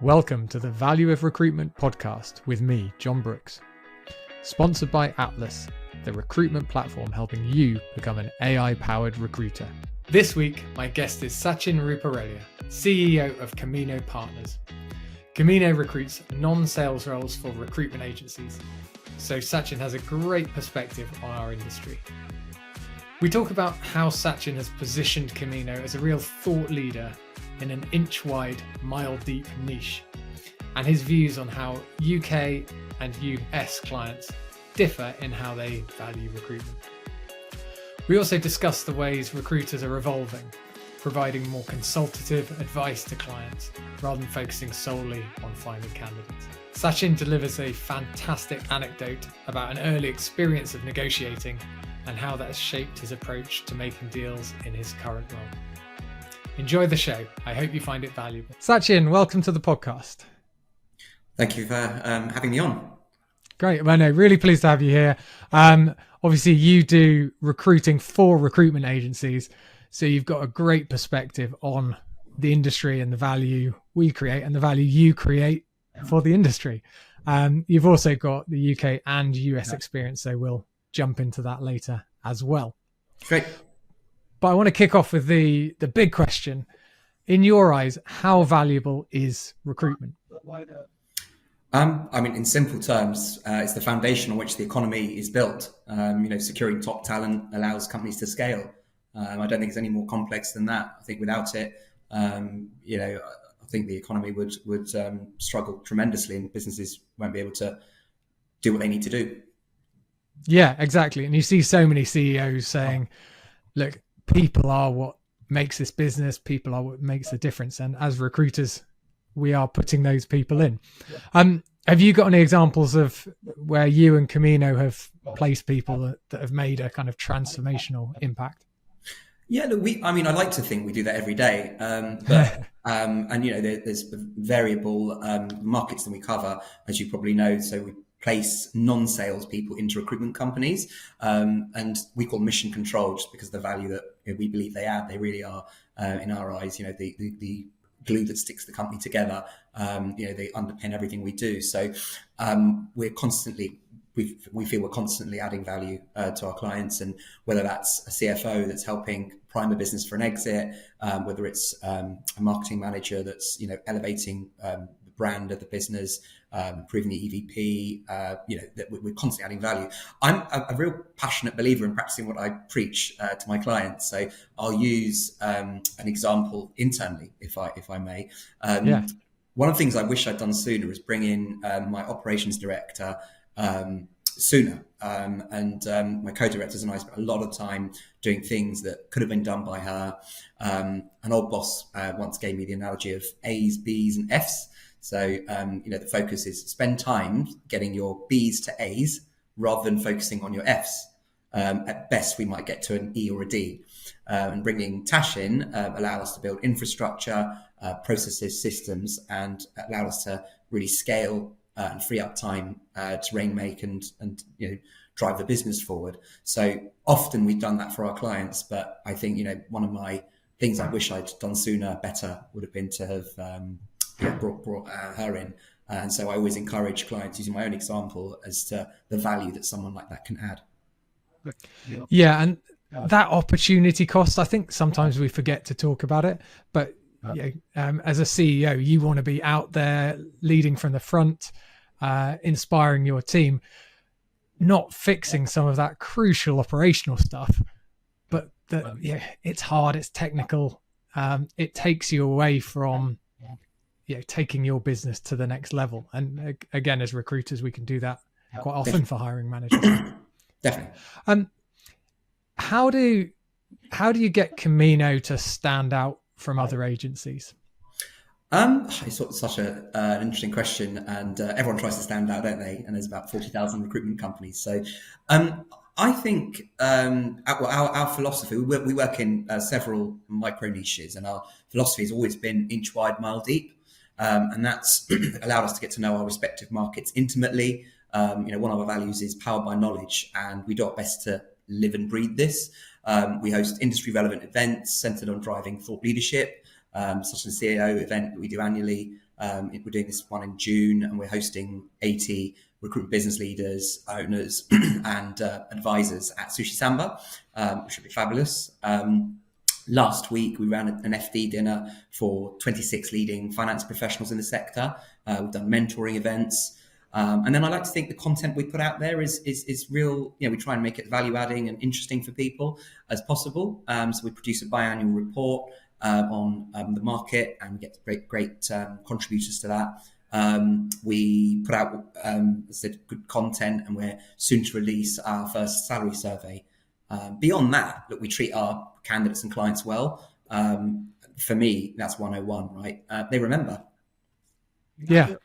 Welcome to the Value of Recruitment podcast with me, Jon Brooks. Sponsored by Atlas, the recruitment platform helping you become an AI-powered recruiter. This week, my guest is Sachin Ruparelia, CEO of Camino Partners. Camino recruits non-sales roles for recruitment agencies, so Sachin has a great perspective on our industry. We talk about how Sachin has positioned Camino as a real thought leader in an inch-wide, mile-deep niche, and his views on how UK and US clients differ in how they value recruitment. We also discuss the ways recruiters are evolving, providing more consultative advice to clients rather than focusing solely on finding candidates. Sachin delivers a fantastic anecdote about an early experience of negotiating and how that has shaped his approach to making deals in his current role. Enjoy the show. I hope you find it valuable. Sachin, welcome to the podcast. Thank you for having me on. Great. Well, no, really pleased to have you here. Obviously, you do recruiting for recruitment agencies, so you've got a great perspective on the industry and the value we create and the value you create for the industry. You've also got the UK and US experience, so we'll jump into that later as well. Great. But I want to kick off with the big question. In your eyes, how valuable is recruitment? I mean, in simple terms, it's the foundation on which the economy is built. Securing top talent allows companies to scale. I don't think it's any more complex than that. I think without it, I think the economy would struggle tremendously, and businesses won't be able to do what they need to do. Yeah, exactly. And you see so many CEOs saying, look, people are what makes this business. People are what makes the difference. And as recruiters, we are putting those people in. Have you got any examples of where you and Camino have placed people that have made a kind of transformational impact? Yeah, look, I like to think we do that every day. There's variable markets that we cover, as you probably know. So we place non-sales people into recruitment companies, and we call mission control just because of the value that we believe they add. They really are, in our eyes, the glue that sticks the company together. They underpin everything we do. So we feel we're constantly adding value to our clients, and whether that's a CFO that's helping prime a business for an exit, whether it's a marketing manager that's elevating the brand of the business, improving the EVP, that we're constantly adding value. I'm a real passionate believer in practicing what I preach to my clients. So I'll use an example internally, if I may. One of the things I wish I'd done sooner is bring in my operations director sooner. My co-directors and I spent a lot of time doing things that could have been done by her. An old boss once gave me the analogy of A's, B's and F's. So, the focus is spend time getting your B's to A's rather than focusing on your F's. At best, we might get to an E or a D. And bringing Tash in allowed us to build infrastructure, processes, systems, and allowed us to really scale and free up time to rainmake and drive the business forward. So often we've done that for our clients, but I think one of my things I wish I'd done sooner, better, would have been to have brought her in. And so I always encourage clients, using my own example, as to the value that someone like that can add. Yeah, and that opportunity cost, I think sometimes we forget to talk about it, but as a CEO, you want to be out there leading from the front, inspiring your team, not fixing some of that crucial operational stuff, but it's hard, it's technical. It takes you away from taking your business to the next level. And again, as recruiters, we can do that quite often for hiring managers. Definitely. How do you get Camino to stand out from other agencies? It's such an interesting question, and everyone tries to stand out, don't they? And there's about 40,000 recruitment companies. So I think our philosophy, we work in several micro niches, and our philosophy has always been inch wide, mile deep. And that's allowed us to get to know our respective markets intimately. One of our values is powered by knowledge, and we do our best to live and breathe this. We host industry relevant events centered on driving thought leadership, such as the CEO event that we do annually. We're doing this one in June, and we're hosting 80 recruitment business leaders, owners, and advisors at Sushi Samba, which should be fabulous. Last week, we ran an FD dinner for 26 leading finance professionals in the sector. We've done mentoring events. And then I like to think the content we put out there is real. We try and make it value adding and interesting for people as possible. So we produce a biannual report on the market, and we get great contributors to that. We put out, good content, and we're soon to release our first salary survey. Beyond that, look, we treat our candidates and clients well. For me, that's 101, right? They remember. Yeah.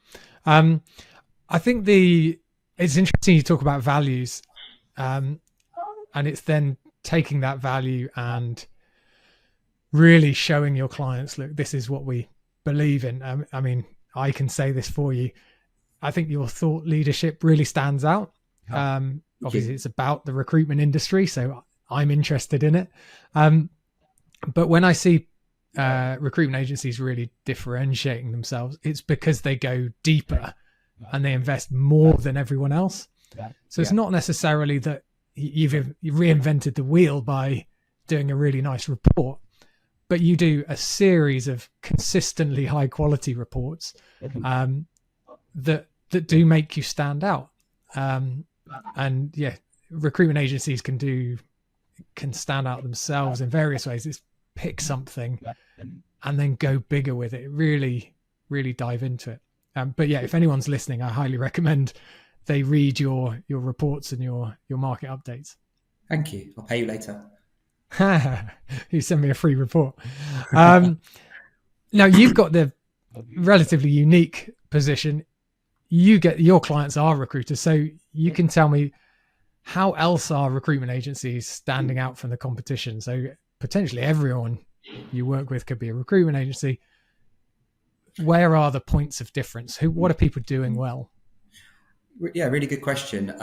I think it's interesting you talk about values, and it's then taking that value and really showing your clients, look, this is what we believe in. I mean, I can say this for you. I think your thought leadership really stands out. Obviously, it's about the recruitment industry, so I'm interested in it. But when I see recruitment agencies really differentiating themselves, it's because they go deeper and they invest more than everyone else. So it's not necessarily that you've reinvented the wheel by doing a really nice report, but you do a series of consistently high quality reports that do make you stand out. And yeah, recruitment agencies can stand out themselves in various ways. It's pick something and then go bigger with it. Really, really dive into it. But yeah, if anyone's listening, I highly recommend they read your reports and your market updates. Thank you. I'll pay you later. You send me a free report. Now you've got the relatively unique position. Your clients are recruiters, so you can tell me how else are recruitment agencies standing out from the competition? So potentially everyone you work with could be a recruitment agency. Where are the points of difference? What are people doing well? Yeah, really good question.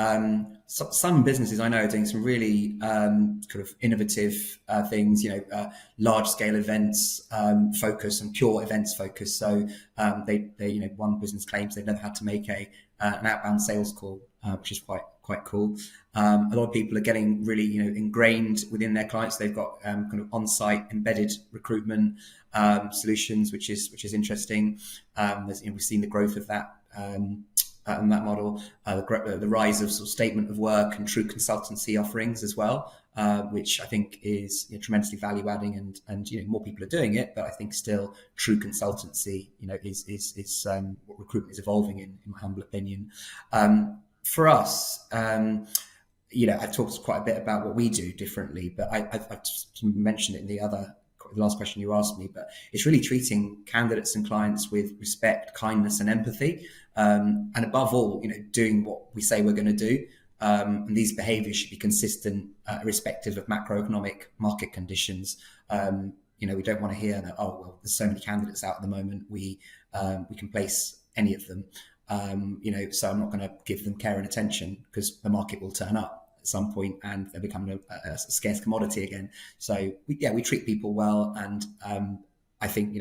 Some businesses I know are doing some really kind of innovative things, large scale events focus and pure events focus. So they one business claims they've never had to make an outbound sales call, which is quite cool. A lot of people are getting really ingrained within their clients. They've got kind of on-site embedded recruitment solutions, which is interesting. We've seen the growth of that. And that model, the rise of sort of statement of work and true consultancy offerings as well, which I think is tremendously value adding, and more people are doing it, but I think still true consultancy is what recruitment is evolving in my humble opinion. For us, I've talked quite a bit about what we do differently, but I've just mentioned it in the last question you asked me, but it's really treating candidates and clients with respect, kindness, and empathy. And above all, doing what we say we're going to do. And these behaviours should be consistent, irrespective of macroeconomic market conditions. We don't want to hear that, oh, well, there's so many candidates out at the moment, we can place any of them. So I'm not going to give them care and attention, because the market will turn up at some point and they're becoming a scarce commodity again. So we treat people well. And I think,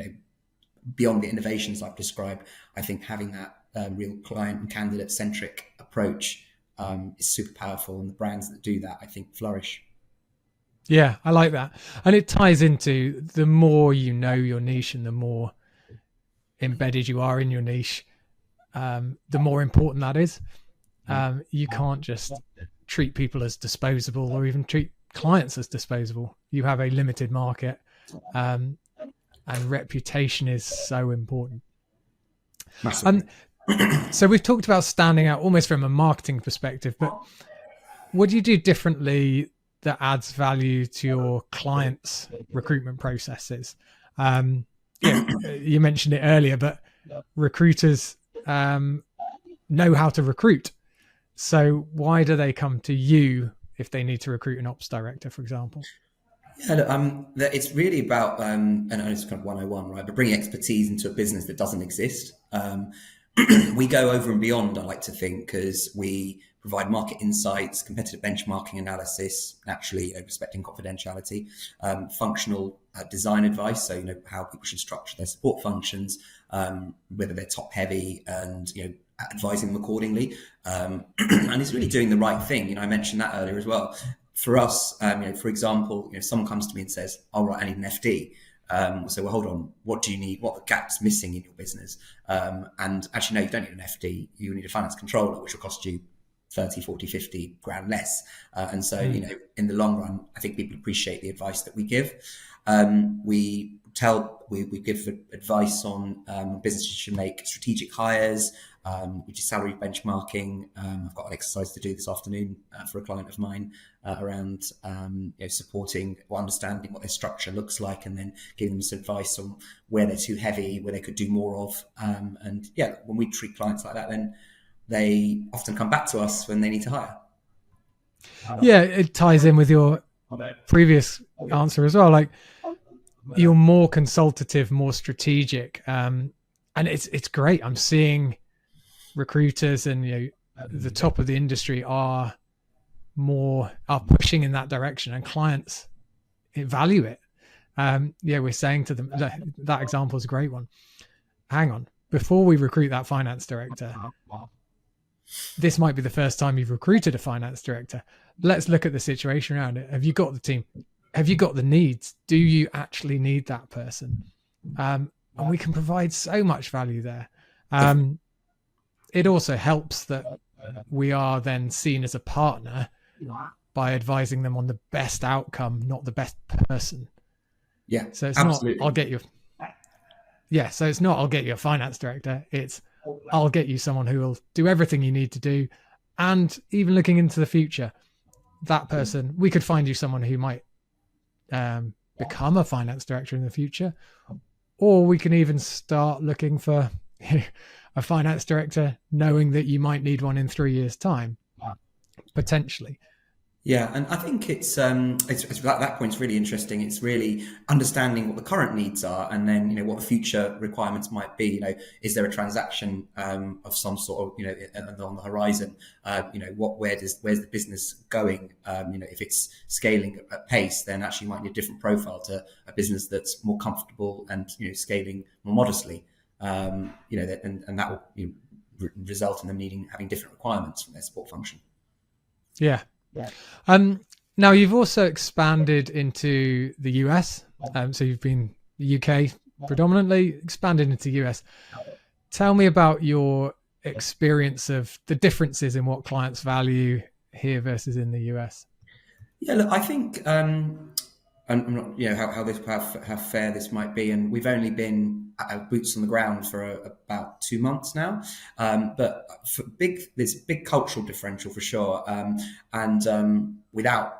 beyond the innovations I've described, I think having that real client and candidate centric approach is super powerful, and the brands that do that, I think, flourish. Yeah, I like that. And it ties into the more you know your niche and the more embedded you are in your niche, the more important that is. You can't just treat people as disposable, or even treat clients as disposable. You have a limited market, and reputation is so important. So we've talked about standing out almost from a marketing perspective, but what do you do differently that adds value to your clients' recruitment processes? You mentioned it earlier, but recruiters know how to recruit. So why do they come to you if they need to recruit an ops director, for example? Yeah, it's really about, and it's kind of 101, right? But bringing expertise into a business that doesn't exist. We go over and beyond, I like to think, because we provide market insights, competitive benchmarking analysis, naturally respecting confidentiality, functional design advice, so how people should structure their support functions, whether they're top heavy, and advising them accordingly. And it's really doing the right thing. I mentioned that earlier as well. For us, for example, someone comes to me and says, "All right, I need an FD." So, well, hold on, what do you need? What are the gaps missing in your business? And actually, no, you don't need an FD. You need a finance controller, which will cost you 30, 40, 50 grand less. And so, in the long run, I think people appreciate the advice that we give. We give advice on businesses should make strategic hires. We do salary benchmarking. I've got an exercise to do this afternoon for a client of mine around supporting or understanding what their structure looks like, and then giving them some advice on where they're too heavy, where they could do more of. And when we treat clients like that, then they often come back to us when they need to hire. Yeah, it ties in with your previous answer as well. Like, you're more consultative, more strategic, and it's great. I'm seeing recruiters and the top of the industry are pushing in that direction, and clients value it. We're saying to them, that example is a great one. Hang on, before we recruit that finance director, this might be the first time you've recruited a finance director. Let's look at the situation around it. Have you got the team? Have you got the needs? Do you actually need that person? And we can provide so much value there. It also helps that we are then seen as a partner by advising them on the best outcome, not the best person. Yeah, so it's absolutely. not, I'll get you. Yeah, so it's not, I'll get you a finance director. It's, I'll get you someone who will do everything you need to do. And even looking into the future, that person, we could find you someone who might become a finance director in the future, or we can even start looking for a finance director, knowing that you might need one in 3 years' time, potentially. Yeah, and I think it's that point's really interesting. It's really understanding what the current needs are, and then what the future requirements might be. Is there a transaction of some sort of on the horizon? Where's the business going? If it's scaling at pace, then actually you might need a different profile to a business that's more comfortable and scaling more modestly. And that will result in them having different requirements from their support function. Yeah. Now you've also expanded into the US. So you've been the UK predominantly, expanded into the US. Tell me about your experience of the differences in what clients value here versus in the US. Yeah, look, I think I'm not, how fair this might be, and we've only been boots on the ground for about 2 months now, but there's a big cultural differential for sure, and without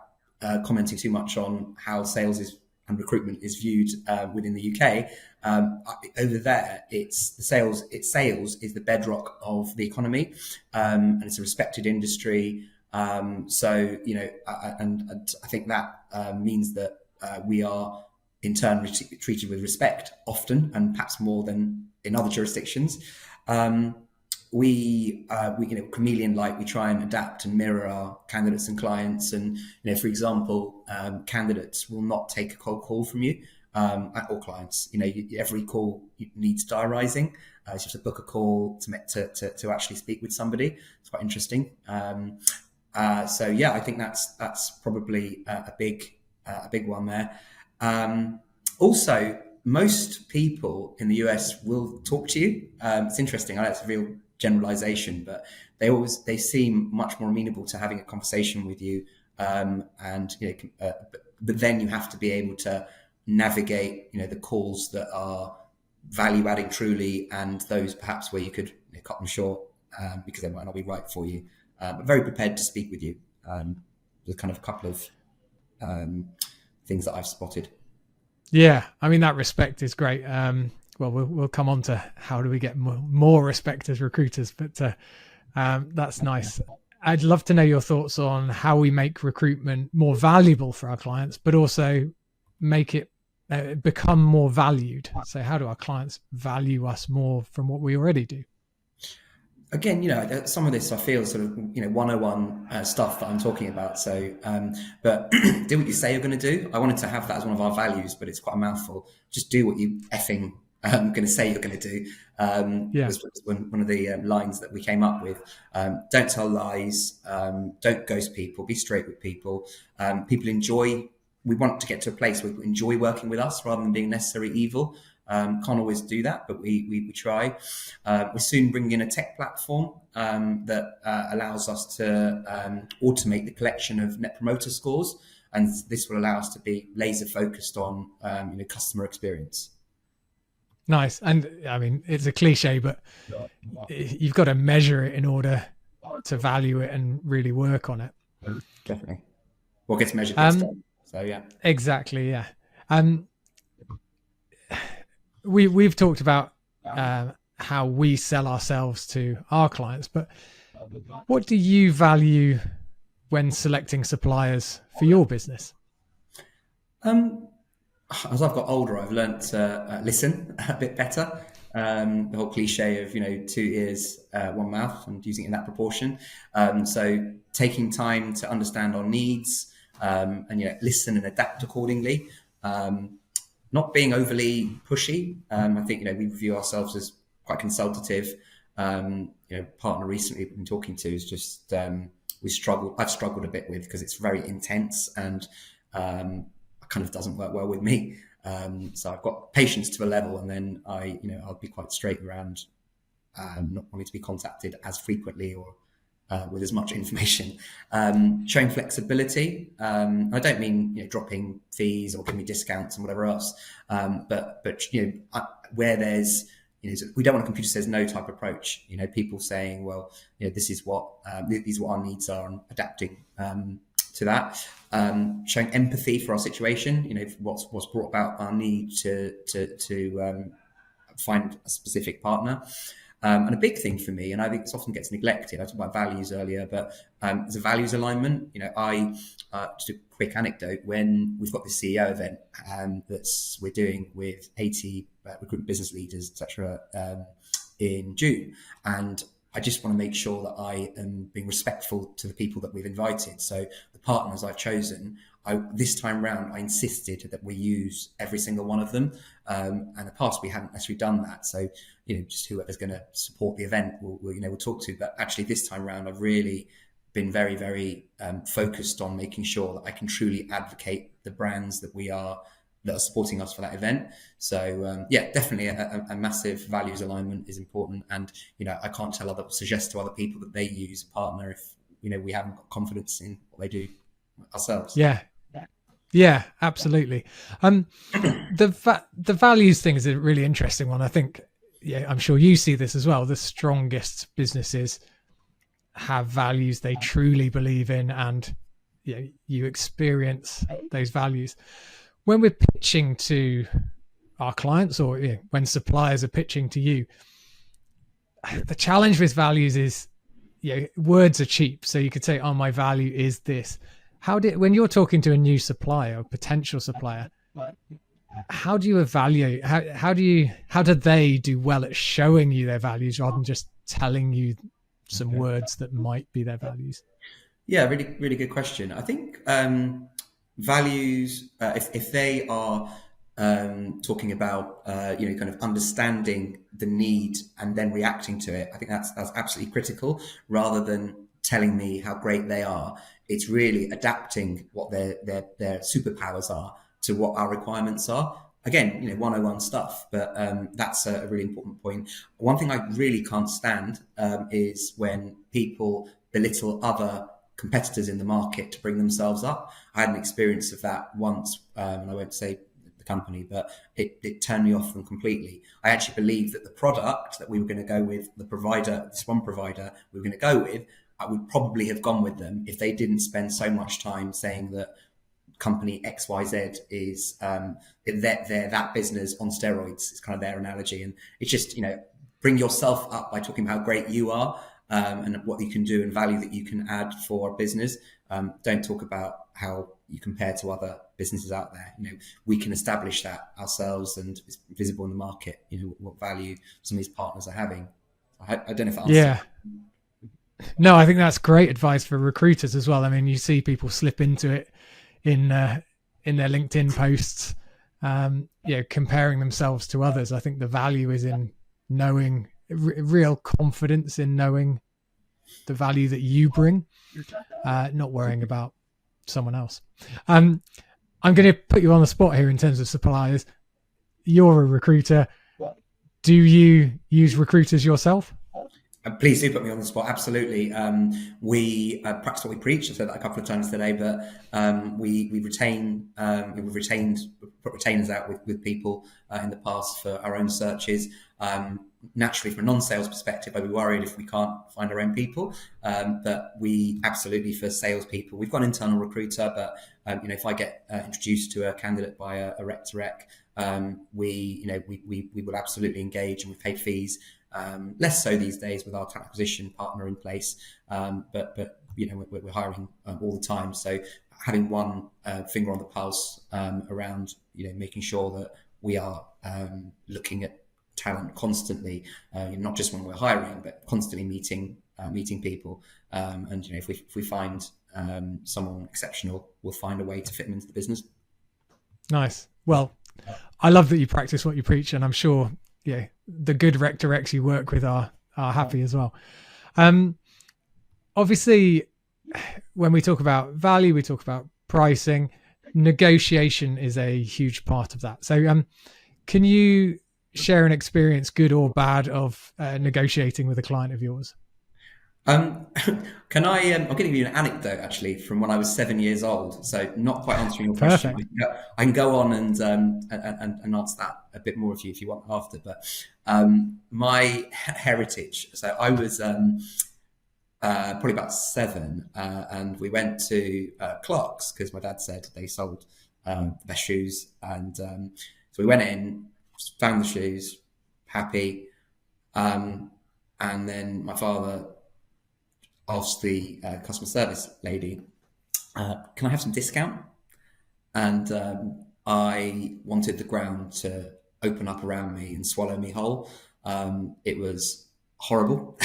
commenting too much on how sales and recruitment is viewed within the UK, over there sales is the bedrock of the economy, and it's a respected industry. So and I think that means that we are in turn treated with respect often, and perhaps more than in other jurisdictions. We chameleon-like, we try and adapt and mirror our candidates and clients. And for example, candidates will not take a cold call from you, or clients. Every call needs diarising. So you have to book a call to actually speak with somebody. It's quite interesting. So yeah, I think that's probably a big one there. Also, most people in the US will talk to you. It's interesting. I know it's a real generalization, but they seem much more amenable to having a conversation with you. But then you have to be able to navigate, the calls that are value adding truly, and those perhaps where you could cut them short because they might not be right for you. But very prepared to speak with you. There's kind of a couple of things that I've spotted. Yeah, I mean, that respect is great. Well, we'll come on to how do we get more respect as recruiters, but that's nice. I'd love to know your thoughts on how we make recruitment more valuable for our clients, but also make it become more valued. So how do our clients value us more from what we already do? Again, some of this I feel sort of 101 stuff that I'm talking about. So, but do what you say you're going to do. I wanted to have that as one of our values, but it's quite a mouthful. Just do what you effing going to say you're going to do, was one of the lines that we came up with. Don't tell lies, don't ghost people, be straight with people. We want to get to a place where people enjoy working with us rather than being necessarily evil. Can't always do that, but we try. We're soon bringing in a tech platform that allows us to automate the collection of net promoter scores, and this will allow us to be laser focused on customer experience. Nice. And I mean, it's a cliche, but you've got to measure it in order to value it and really work on it. Definitely. What gets measured gets done. So yeah. Exactly. Yeah. We've talked about how we sell ourselves to our clients, but what do you value when selecting suppliers for your business? As I've got older, I've learned to listen a bit better. The whole cliche of 2 ears, 1 mouth, and using it in that proportion. So taking time to understand our needs and listen and adapt accordingly. Not being overly pushy. I think we view ourselves as quite consultative. Partner recently we've been talking to is just I've struggled a bit with, because it's very intense and kind of doesn't work well with me. So I've got patience to a level, and then I'll be quite straight around not wanting to be contacted as frequently or with as much information. Showing flexibility. I don't mean dropping fees or giving me discounts and whatever else, but where there's we don't want a computer says no type approach. People saying, well, this is what these are what our needs are, and adapting to that. Showing empathy for our situation. What's brought about our need to find a specific partner. And a big thing for me, and I think this often gets neglected, I talked about values earlier, but there's a values alignment. Just a quick anecdote, when we've got the CEO event we're doing with 80 recruitment business leaders, etc., in June, and I just want to make sure that I am being respectful to the people that we've invited. So the partners I've chosen, this time round, I insisted that we use every single one of them. And in the past, we hadn't necessarily done that. So, just whoever's going to support the event, we'll talk to. But actually, this time round, I've really been very, very focused on making sure that I can truly advocate the brands that are supporting us for that event. So definitely a massive values alignment is important. And I can't suggest to other people that they use a partner if we haven't got confidence in what they do ourselves. Yeah, absolutely. The values thing is a really interesting one. I think, I'm sure you see this as well. The strongest businesses have values they truly believe in, and you experience those values. When we're pitching to our clients, or when suppliers are pitching to you, the challenge with values is, words are cheap. So you could say, "Oh, my value is this." When you're talking to a new supplier or potential supplier, how do you evaluate? How do they do well at showing you their values rather than just telling you some words that might be their values? Yeah, really, really good question. I think values, if they are talking about kind of understanding the need and then reacting to it, I think that's absolutely critical. Rather than telling me how great they are, it's really adapting what their superpowers are to what our requirements are. Again, 101 stuff, but that's a really important point. One thing I really can't stand is when people belittle other competitors in the market to bring themselves up. I had an experience of that once, and I won't say the company, but it turned me off them completely. I actually believed that the product that we were going to go with, this one provider we were going to go with, I would probably have gone with them if they didn't spend so much time saying that company XYZ is they're that business on steroids. It's kind of their analogy. And it's just, bring yourself up by talking about how great you are and what you can do and value that you can add for a business. Don't talk about how you compare to other businesses out there. We can establish that ourselves, and it's visible in the market, what value some of these partners are having. I don't know if that answers. Yeah. No, I think that's great advice for recruiters as well. I mean, you see people slip into it in their LinkedIn posts, comparing themselves to others. I think the value is in knowing, real confidence in knowing the value that you bring, not worrying about someone else. I'm going to put you on the spot here in terms of suppliers. You're a recruiter. Do you use recruiters yourself? Please do put me on the spot. Absolutely. We practice what we preach. I've said that a couple of times today, but we've put retainers out with people in the past for our own searches. Naturally, from a non-sales perspective, I'd be worried if we can't find our own people. But we absolutely, for salespeople, we've got an internal recruiter. But if I get introduced to a candidate by a rec to rec, we will absolutely engage, and we've paid fees. Less so these days with our talent acquisition partner in place, but we're hiring all the time. So having one finger on the pulse around making sure that we are looking at talent constantly, not just when we're hiring, but constantly meeting people. And if we find someone exceptional, we'll find a way to fit them into the business. Nice. Well, I love that you practice what you preach, and I'm sure the good rec directs you work with are happy as well. Obviously, when we talk about value, we talk about pricing. Negotiation is a huge part of that. So can you share an experience, good or bad, of negotiating with a client of yours? I'm going to give you an anecdote actually from when I was 7 years old. So not quite answering your question. Perfect. I can go on and answer that a bit more if you want after. But my heritage. So I was probably about 7, and we went to Clark's because my dad said they sold the best shoes, and so we went in, found the shoes, happy, and then my father asked the customer service lady, can I have some discount? And I wanted the ground to open up around me and swallow me whole. It was horrible.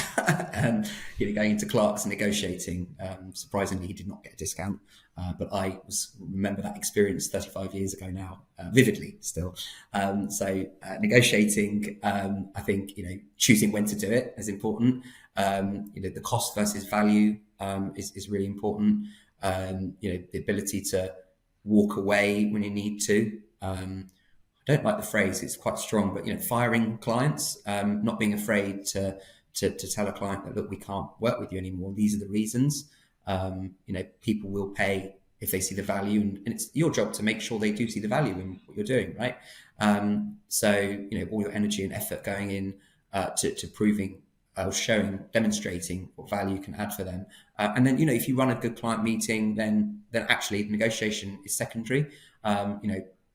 And going into Clark's and negotiating, surprisingly, he did not get a discount. But I remember that experience 35 years ago now, vividly still. So negotiating, I think, choosing when to do it is important. The cost versus value is really important. The ability to walk away when you need to. I don't like the phrase; it's quite strong, but firing clients, not being afraid to tell a client that, look, we can't work with you anymore. These are the reasons. People will pay if they see the value, and it's your job to make sure they do see the value in what you're doing, right? So all your energy and effort going in to proving. Demonstrating what value you can add for them, and then if you run a good client meeting, then actually negotiation is secondary.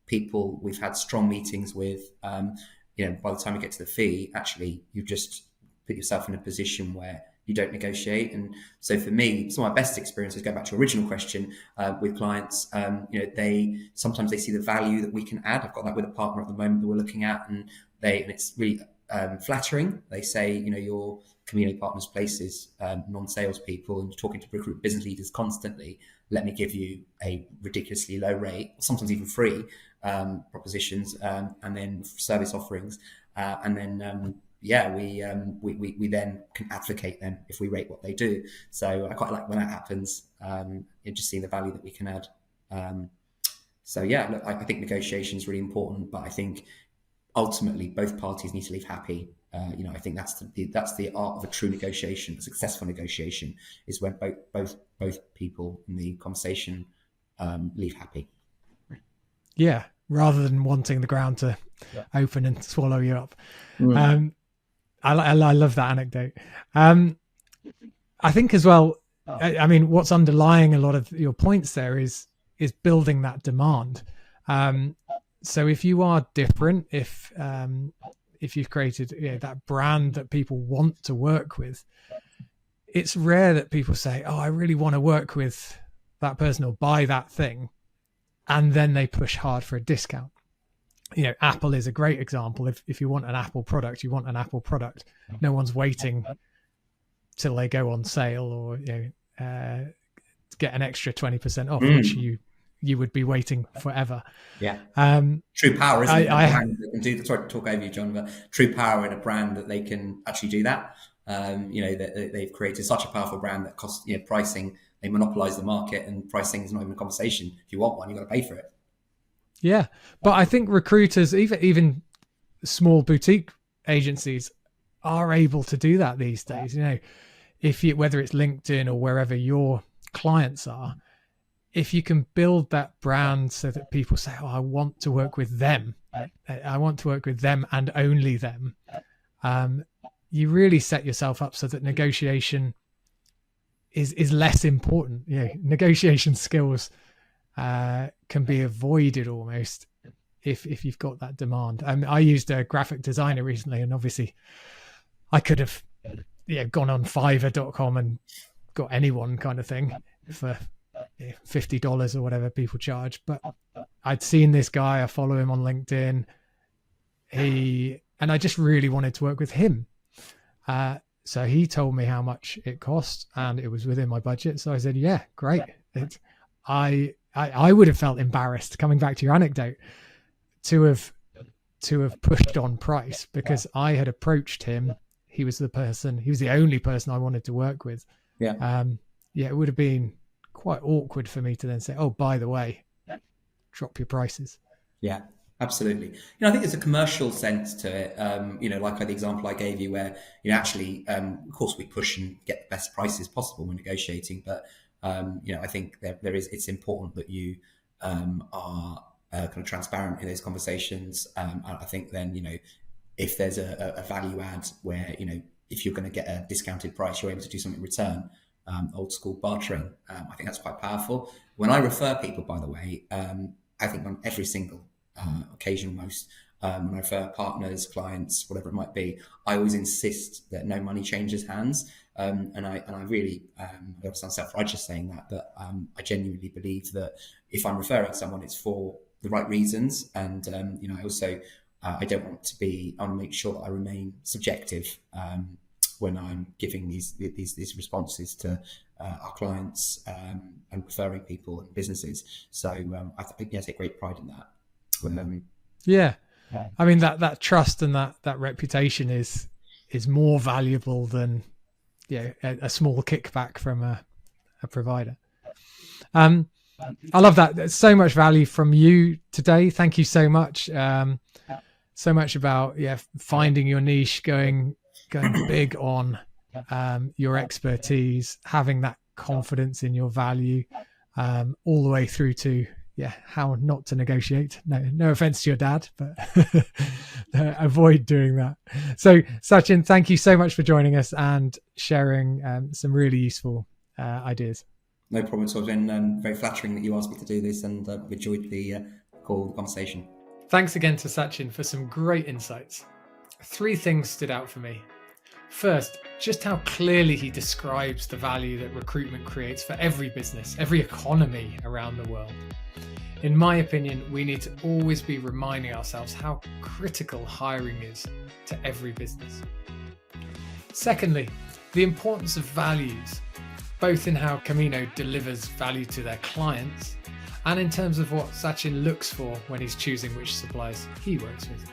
People we've had strong meetings with, by the time you get to the fee, actually you just put yourself in a position where you don't negotiate. And so for me, some of my best experiences, go back to your original question, with clients, they sometimes they see the value that we can add. I've got that with a partner at the moment that we're looking at, and it's really flattering. They say, your Camino Partners places non-sales people, and you're talking to recruit business leaders constantly. Let me give you a ridiculously low rate, sometimes even free propositions, and then service offerings, and then we then can advocate them if we rate what they do. So I quite like when that happens. Just seeing the value that we can add. Look, I think negotiation is really important, but I think ultimately both parties need to leave happy. I think that's the art of a true negotiation. A successful negotiation is when both people in the conversation leave happy. Yeah, rather than wanting the ground to open and swallow you up. I love that anecdote. I think as well. I mean, what's underlying a lot of your points there is building that demand. So if you are different, if you've created that brand that people want to work with, it's rare that people say, "Oh, I really want to work with that person or buy that thing," and then they push hard for a discount. Apple is a great example. If you want an Apple product, you want an Apple product. No one's waiting till they go on sale or get an extra 20% off, which you you would be waiting forever. Yeah. True power, isn't it? That can do. Sorry to talk over you, John, but true power in a brand that they can actually do that. They've created such a powerful brand that costs, pricing. They monopolize the market, and pricing is not even a conversation. If you want one, you've got to pay for it. Yeah, but I think recruiters, even small boutique agencies, are able to do that these days. Whether it's LinkedIn or wherever your clients are, if you can build that brand so that people say, "Oh, I want to work with them. I want to work with them and only them," you really set yourself up so that negotiation is less important. Negotiation skills can be avoided almost if you've got that demand. I used a graphic designer recently, and obviously I could have gone on Fiverr.com and got anyone kind of thing for $50 or whatever people charge. But I'd seen this guy, I follow him on LinkedIn. And I just really wanted to work with him. So he told me how much it cost, and it was within my budget. So I said, yeah, great. I would have felt embarrassed, coming back to your anecdote, to have pushed on price, because I had approached him. He was the only person I wanted to work with. Yeah. It would have been quite awkward for me to then say, "Oh, by the way, drop your prices." Yeah, absolutely. I think there's a commercial sense to it. Like the example I gave you, where of course we push and get the best prices possible when negotiating, but I think it's important that you are kind of transparent in those conversations. I think then if there's a value add where if you're going to get a discounted price, you're able to do something in return. Old school bartering. I think that's quite powerful. When I refer people, by the way, I think on every single occasion, almost, when I refer partners, clients, whatever it might be, I always insist that no money changes hands. And I really, I don't sound self-righteous saying that, but I genuinely believe that if I'm referring someone, it's for the right reasons. And, I also, I want to make sure that I remain subjective when I'm giving these responses to our clients and referring people and businesses. So I think I take great pride in that. I mean, that trust and that reputation is more valuable than a small kickback from a provider. I love that. There's so much value from you today. Thank you so much. So much about finding your niche, going big on your expertise, having that confidence in your value, all the way through to how not to negotiate. No offense to your dad, but avoid doing that. So Sachin, thank you so much for joining us and sharing some really useful ideas. No problem at all. It's been very flattering that you asked me to do this, and enjoyed the conversation. Thanks again to Sachin for some great insights. 3 things stood out for me. First, just how clearly he describes the value that recruitment creates for every business, every economy around the world. In my opinion, we need to always be reminding ourselves how critical hiring is to every business. Secondly, the importance of values, both in how Camino delivers value to their clients and in terms of what Sachin looks for when he's choosing which suppliers he works with.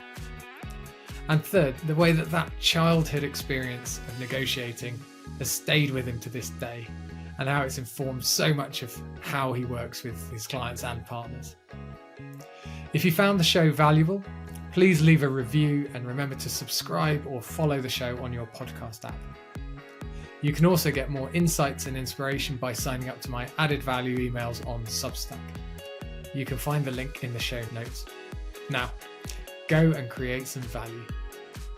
And third, the way that childhood experience of negotiating has stayed with him to this day, and how it's informed so much of how he works with his clients and partners. If you found the show valuable, please leave a review and remember to subscribe or follow the show on your podcast app. You can also get more insights and inspiration by signing up to my added value emails on Substack. You can find the link in the show notes. Now, go and create some value.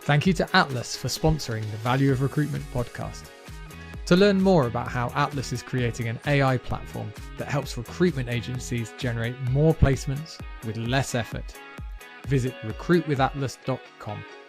Thank you to Atlas for sponsoring the Value of Recruitment podcast. To learn more about how Atlas is creating an AI platform that helps recruitment agencies generate more placements with less effort, visit recruitwithatlas.com.